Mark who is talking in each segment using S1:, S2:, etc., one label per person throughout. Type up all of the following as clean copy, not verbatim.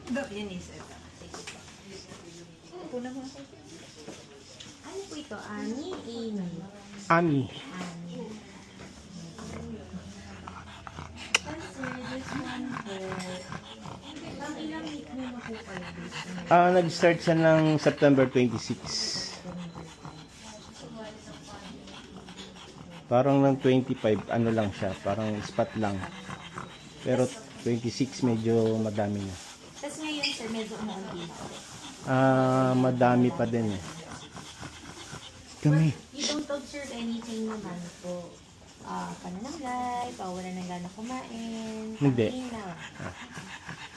S1: Dok, yan is ito. Sige po. Ito na mo.
S2: Ano po ito? Ani, Amy.
S3: Ami.
S2: Ani. Kasi this one po, pang ilang week mo na po kayo?
S3: Nag-start siya ng September 26. Parang ng 25, ano lang siya, parang spot lang. Pero 26 medyo madami na.
S2: Tapos ngayon sir, medyo umuunti.
S3: Madami pa din eh. Kami.
S2: You don't observe anything naman po. Pananamlay, wala nang gana kumain.
S3: Hindi.
S2: Panginaw.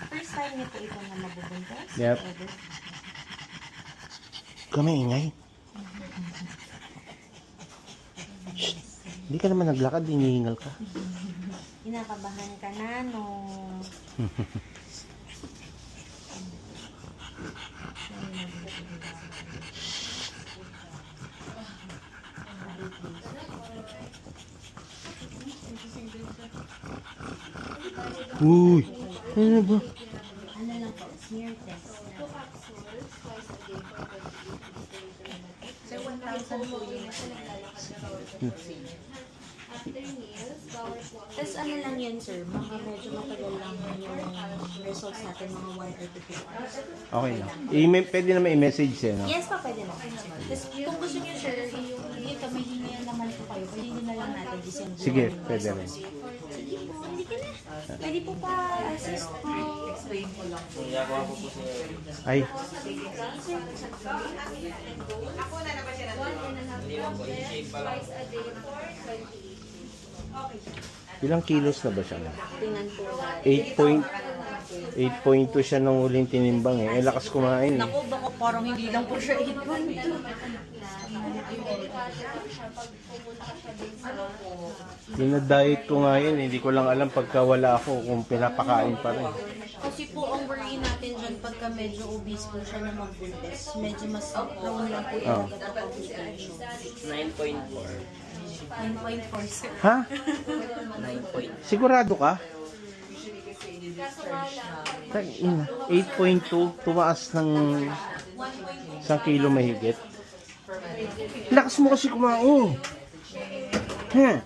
S2: First time niyo po ito na mabubuntas?
S3: Yep.
S2: Ever?
S3: Kami ingay. Shh. Hindi ka naman naglakad, hinihingal ka.
S2: Kinakabahan ka na, no?
S3: Uy, ano ba?
S2: Ano lang po, smear test.
S1: Sir, 1,000 po yung
S2: Tapos ano lang yan, sir, mga medyo matagal lang yung results natin, mga 1 or 2 hours.
S3: Okay lang. Pwede naman i-message eh, no?
S2: Yes pa, pwede na. Tapos kung gusto niyo, sir, yung ito, may hingi naman po kayo, pwede na lang natin December.
S3: Sige, pwede rin.
S2: Sige po, hindi ka na. Pwede po pa assist po.
S1: explain ko lang po.
S3: Ay, ilang kilos na ba siya?
S2: Tingnan po.
S3: 8.2 siya nung huling tinimbang eh. Lakas kumain eh.
S1: Naku, baka parang hindi lang po siya 8.2.
S3: Dinadiet ko nga yun, hindi ko lang alam pagka wala ako kung pinapakain pa rin.
S2: Kasi po, ang worry natin dyan, pagka medyo obese po siya na magbuntis, medyo mas prone lang po
S3: Oh.
S2: talaga to complication.
S4: 9.4.
S2: 9.4, sir.
S3: Ha?
S4: 9.4.
S3: Sigurado ka? 8.2, tumaas ng 1 kilo mahigit. Lakas mo kasi kumain. Ha?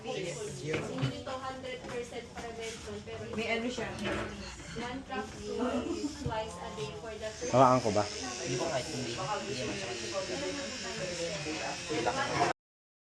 S1: May ano siya.
S3: Hawakan ko ba?
S4: Hindi ko kahit hindi. Hindi naman siya.